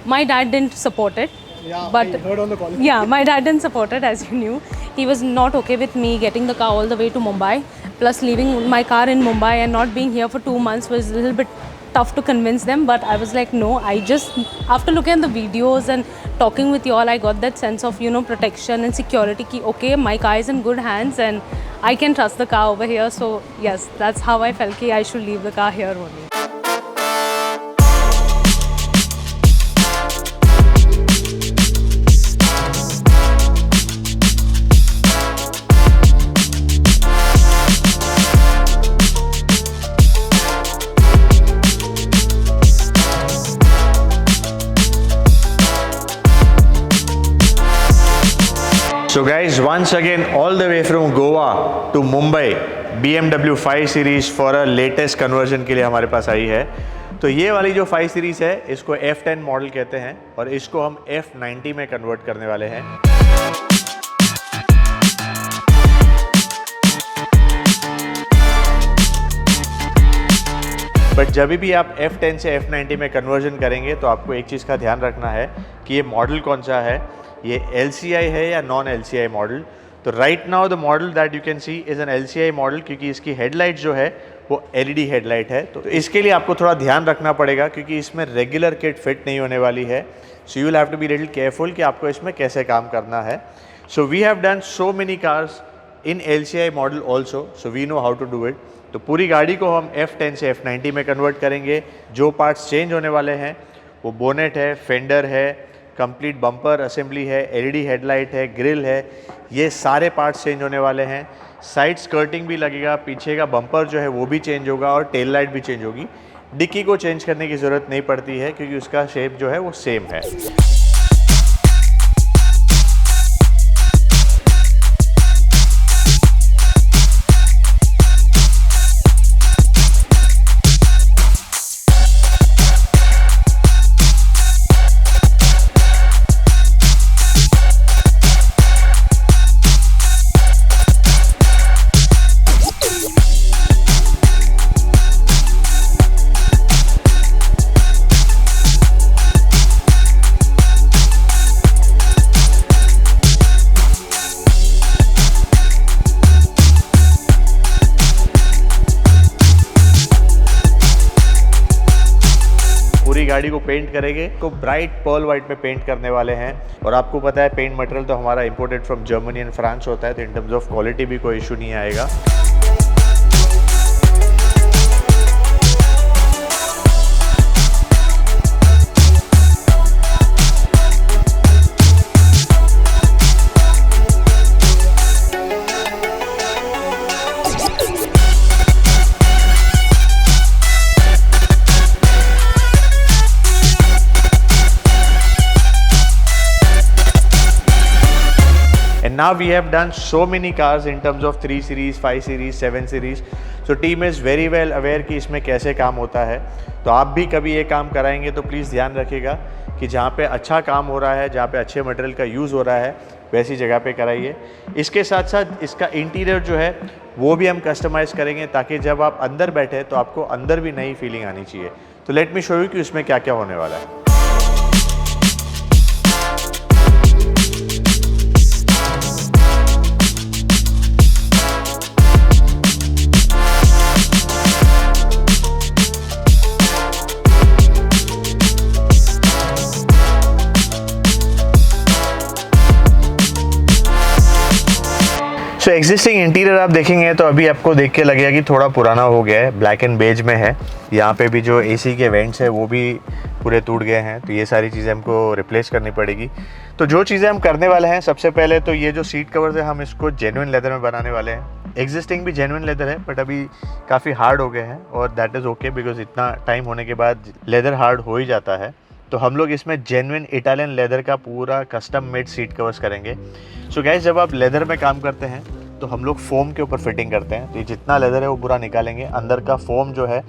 my dad didn't support it. Yeah, but I heard on the call. Yeah, my dad didn't support it, as you knew. He was not okay with me getting the car all the way to Mumbai. Plus, leaving my car in Mumbai and not being here for 2 months was a little bit tough to convince them. But I was like, no, after looking at the videos and talking with you all, I got that sense of, protection and security. Ki, okay, my car is in good hands and I can trust the car over here. So yes, that's how I felt I should leave the car here only. So guys, once again all the way from Goa to Mumbai, BMW 5 Series for a latest conversion के लिए हमारे पास आई है। तो ये वाली जो 5 Series है इसको F10 मॉडल कहते हैं और इसको हम F90 में कन्वर्ट करने वाले हैं। बट जब भी आप F10 से F90 में कन्वर्जन करेंगे तो आपको एक चीज़ का ध्यान रखना है कि ये मॉडल कौन सा है, ये LCI है या नॉन LCI मॉडल। तो right now the model that you can see is an LCI model, क्योंकि इसकी हेडलाइट जो है वो LED हेडलाइट है। तो इसके लिए आपको थोड़ा ध्यान रखना पड़ेगा क्योंकि इसमें रेगुलर किट फिट नहीं होने वाली है। So you will have to be little careful कि आपको इसमें कैसे काम करना है। So we have done so many cars in LCI model also, so we know how to do it. तो पूरी गाड़ी को हम F10 से F90 में कन्वर्ट करेंगे। जो पार्ट्स चेंज होने वाले हैं वो बोनेट है, फेंडर है, कंप्लीट बम्पर असेंबली है, LED हेडलाइट है, ग्रिल है, ये सारे पार्ट्स चेंज होने वाले हैं। साइड स्कर्टिंग भी लगेगा, पीछे का बम्पर जो है वो भी चेंज होगा और टेल लाइट भी चेंज होगी। डिक्की को चेंज करने की ज़रूरत नहीं पड़ती है क्योंकि उसका शेप जो है वो सेम है। गाड़ी को पेंट करेंगे तो ब्राइट पर्ल वाइट में पेंट करने वाले हैं। और आपको पता है पेंट मटेरियल तो हमारा imported from Germany and France होता है, तो इन टर्म्स ऑफ क्वालिटी भी कोई इशू नहीं आएगा। Now we have done so many cars in terms of 3 Series, 5 Series, 7 Series. So team is very well aware कि इसमें कैसे काम होता है। तो आप भी कभी ये काम कराएंगे तो प्लीज़ ध्यान रखिएगा कि जहाँ पे अच्छा काम हो रहा है, जहाँ पे अच्छे मटेरियल का यूज़ हो रहा है वैसी जगह पे कराइए। इसके साथ साथ इसका इंटीरियर जो है वो भी हम कस्टमाइज़ करेंगे ताकि जब आप अंदर बैठे तो आपको अंदर भी नई फीलिंग आनी चाहिए। तो लेट मी शो यू कि उसमें क्या क्या होने वाला है। सो एग्जिस्टिंग इंटीरियर आप देखेंगे तो अभी आपको देख के लगेगा कि थोड़ा पुराना हो गया है, ब्लैक एंड बेज में है। यहाँ पे भी जो AC के वेंट्स है वो भी पूरे टूट गए हैं, तो ये सारी चीज़ें हमको रिप्लेस करनी पड़ेगी। तो जो चीज़ें हम करने वाले हैं, सबसे पहले तो ये जो सीट कवर्स है हम इसको जेन्युइन लेदर में बनाने वाले हैं। एग्जिस्टिंग भी जेन्युइन लेदर है बट अभी काफ़ी हार्ड हो गए हैं और दैट इज़ ओके बिकॉज इतना टाइम होने के बाद लेदर हार्ड हो ही जाता है। तो हम लोग इसमें जेन्युइन इटालियन लेदर का पूरा कस्टम मेड सीट कवर्स करेंगे। सो गाइस, जब आप लेदर में काम करते हैं तो हम लोग फोम के ऊपर फिटिंग करते हैं। तो ये जितना लेदर है वो पूरा निकालेंगे। अंदर का फोम जो है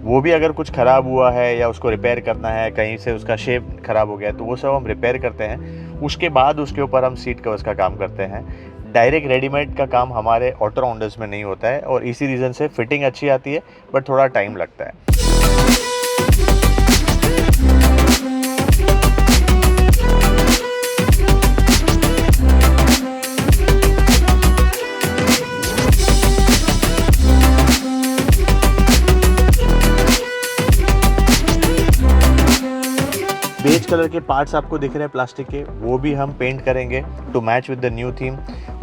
वो भी अगर कुछ ख़राब हुआ है या उसको रिपेयर करना है, कहीं से उसका शेप ख़राब हो गया है, तो वो सब हम रिपेयर करते हैं। उसके बाद उसके ऊपर हम सीट कवर्स का काम करते हैं। डायरेक्ट रेडीमेड का काम हमारे ऑटो राउंडर्स में नहीं होता है और इसी रीज़न से फिटिंग अच्छी आती है बट थोड़ा टाइम लगता है। बेज कलर के पार्ट्स आपको दिख रहे हैं प्लास्टिक के, वो भी हम पेंट करेंगे to match with the new theme.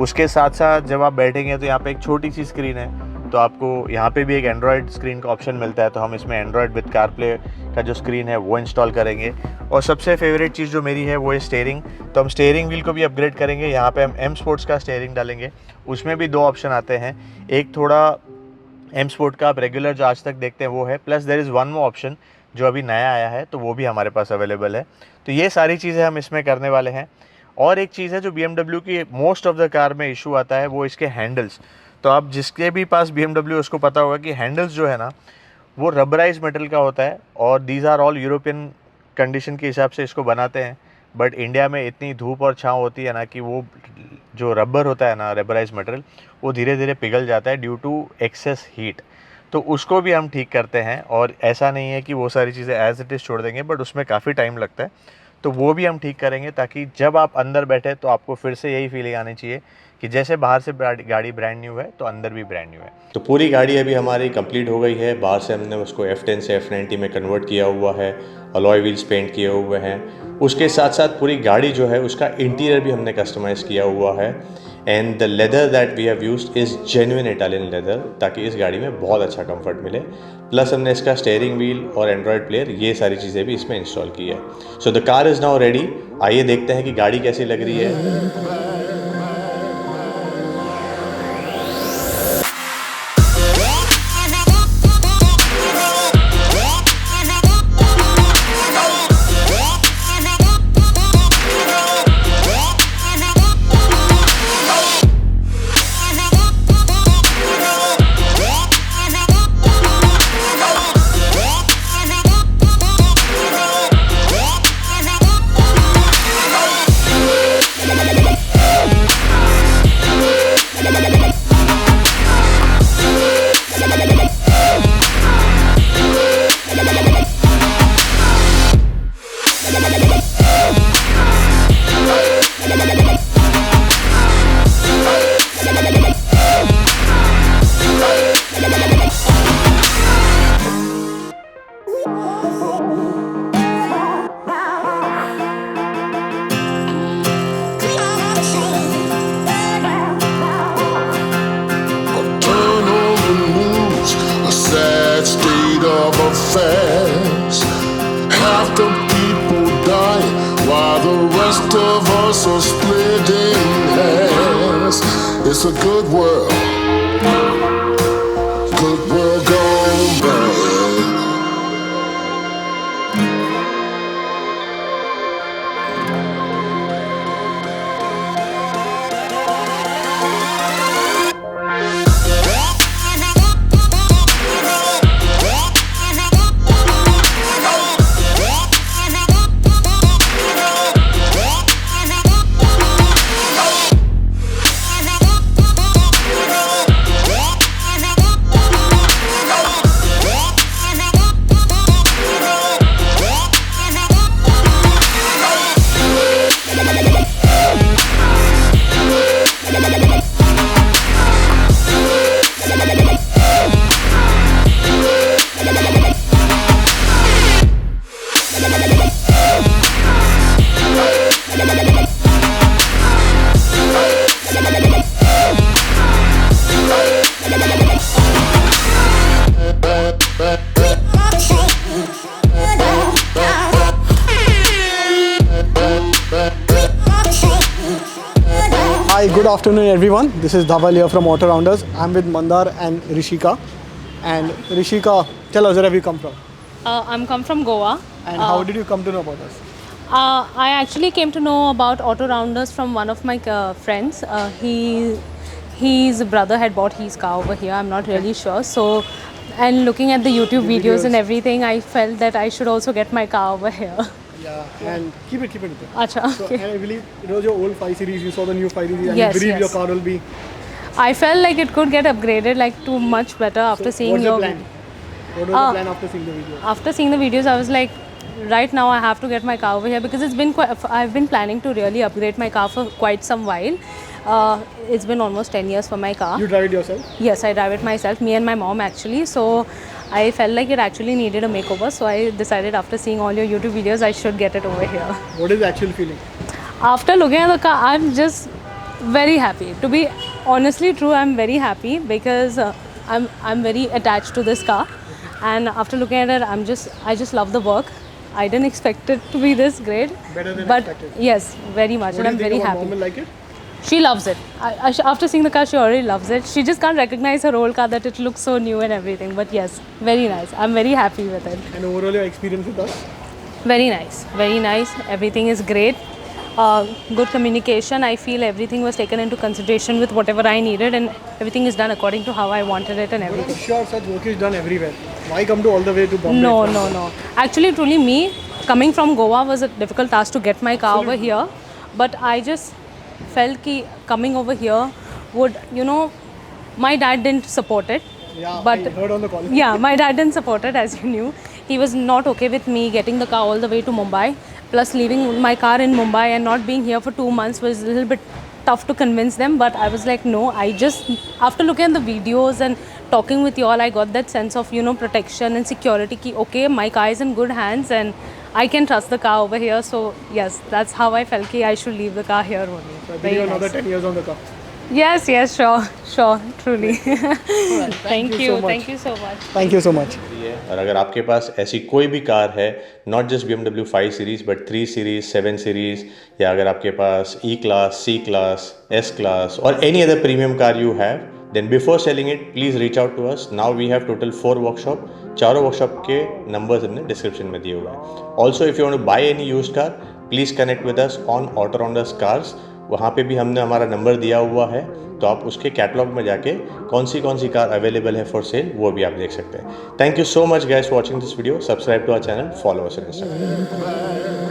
उसके साथ साथ जब आप बैठेंगे तो यहाँ पे एक छोटी सी स्क्रीन है, तो आपको यहाँ पे भी एक एंड्रॉयड स्क्रीन का ऑप्शन मिलता है, तो हम इसमें एंड्रॉयड विद कारप्ले का जो स्क्रीन है वो इंस्टॉल करेंगे। और सबसे फेवरेट चीज़ जो मेरी है वो है स्टीयरिंग, तो हम स्टीयरिंग व्हील को भी अपग्रेड करेंगे। यहाँ पे हम एम स्पोर्ट्स का स्टीयरिंग डालेंगे, उसमें भी 2 ऑप्शन आते हैं, एक थोड़ा एम स्पोर्ट का आप रेगुलर जो आज तक देखते हैं वो है, plus there is one more option जो अभी नया आया है, तो वो भी हमारे पास अवेलेबल है। तो ये सारी चीज़ें हम इसमें करने वाले हैं। और एक चीज़ है जो BMW की मोस्ट ऑफ द कार में इशू आता है, वो इसके हैंडल्स। तो आप जिसके भी पास BMW उसको पता होगा कि हैंडल्स जो है ना वो रबराइज मेटल का होता है, और these are all European condition के हिसाब से इसको बनाते हैं। बट इंडिया में इतनी धूप और छाँव होती है ना कि वो जो रबर होता है ना, रबराइज मटेरियल, वो धीरे धीरे पिघल जाता है ड्यू टू एक्सेस हीट। तो उसको भी हम ठीक करते हैं, और ऐसा नहीं है कि वो सारी चीज़ें एज इट इज़ छोड़ देंगे, बट उसमें काफ़ी टाइम लगता है, तो वो भी हम ठीक करेंगे, ताकि जब आप अंदर बैठे तो आपको फिर से यही फीलिंग आनी चाहिए कि जैसे बाहर से गाड़ी ब्रांड न्यू है तो अंदर भी ब्रांड न्यू है। तो पूरी गाड़ी अभी हमारी कंप्लीट हो गई है। बाहर से हमने उसको F10 से F90 में कन्वर्ट किया हुआ है, अलॉय व्हील्स पेंट किए हुए हैं। उसके साथ साथ पूरी गाड़ी जो है उसका इंटीरियर भी हमने कस्टमाइज़ किया हुआ है, and the leather that we have used is genuine Italian leather, ताकि इस गाड़ी में बहुत अच्छा कंफर्ट मिले। प्लस हमने इसका स्टीयरिंग व्हील और एंड्रॉयड प्लेयर, ये सारी चीज़ें भी इसमें इंस्टॉल की है। So the car is now ready. आइए देखते हैं कि गाड़ी कैसी लग रही है। Half the people die while the rest of us are splitting hairs. It's a good world gone bad. Hi, good afternoon everyone. This is Dhaval here from Auto Rounders. I'm with Mandar and Rishika. And Rishika, tell us, where have you come from? I'm come from Goa. And how did you come to know about us? I actually came to know about Auto Rounders from one of my friends. His brother had bought his car over here. I'm not really sure. So, and looking at the YouTube videos and everything, I felt that I should also get my car over here. Yeah, and keep it. Acha, So, okay. and I believe it was your old 5 Series, you saw the new 5 Series, and Yes, you believe yes. your car will be... I felt like it could get upgraded like to much better after So seeing what's your the plan? What was the plan after seeing the video? After seeing the videos, I was like, right now I have to get my car over here because I've been planning to really upgrade my car for quite some while. It's been almost 10 years for my car. You drive it yourself? Yes, I drive it myself, me and my mom actually. So I felt like it actually needed a makeover, so I decided after seeing all your YouTube videos, I should get it over here. What is the actual feeling? After looking at the car, I'm just very happy. To be honestly true, I'm very happy because I'm very attached to this car, and after looking at it, I just love the work. I didn't expect it to be this great, Better than but expected. yes, very much, What and do I'm you think very about happy. mom will like it? She loves it. After seeing the car, she already loves it. She just can't recognize her old car that it looks so new and everything. But yes, very nice. I'm very happy with it. And overall your experience with us? Very nice. Very nice. Everything is great. Good communication. I feel everything was taken into consideration with whatever I needed, and everything is done according to how I wanted it and I'm everything. sure such work is done everywhere. Why come to all the way to Bombay? No, from- no, no. Actually, truly, me coming from Goa was a difficult task to get my car over here. But I just felt कि coming over here would, my dad didn't support it. Yeah, but I heard on the call. yeah, my dad didn't support it, as you knew. He was not okay with me getting the car all the way to Mumbai. Plus, leaving my car in Mumbai and not being here for 2 months was a little bit tough to convince them. But I was like, no, after looking at the videos and talking with you all, I got that sense of, protection and security. Ki, okay, my car is in good hands and I can trust the car over here. So, yes, that's how I felt ki I should leave the car here only. So I Very believe another nice. 10 years on the car. Yes, sure, truly. Thank you you, so much. thank you so much. Thank you so much. और अगर आपके पास ऐसी कोई भी car है, not just BMW 5 series but 3 series, 7 series, या अगर आपके पास E class, C class, S class और any other premium car you have, then before selling it please reach out to us. Now we have total 4 workshop. चारों workshop के numbers हमने description में दिए हुए हैं. Also if you want to buy any used car, please connect with us on auto rounders cars. वहाँ पे भी हमने हमारा नंबर दिया हुआ है, तो आप उसके कैटलॉग में जाके कौन सी कार अवेलेबल है फॉर सेल वो भी आप देख सकते हैं. Thank you so much guys for watching this video. Subscribe to our channel, follow us on Instagram.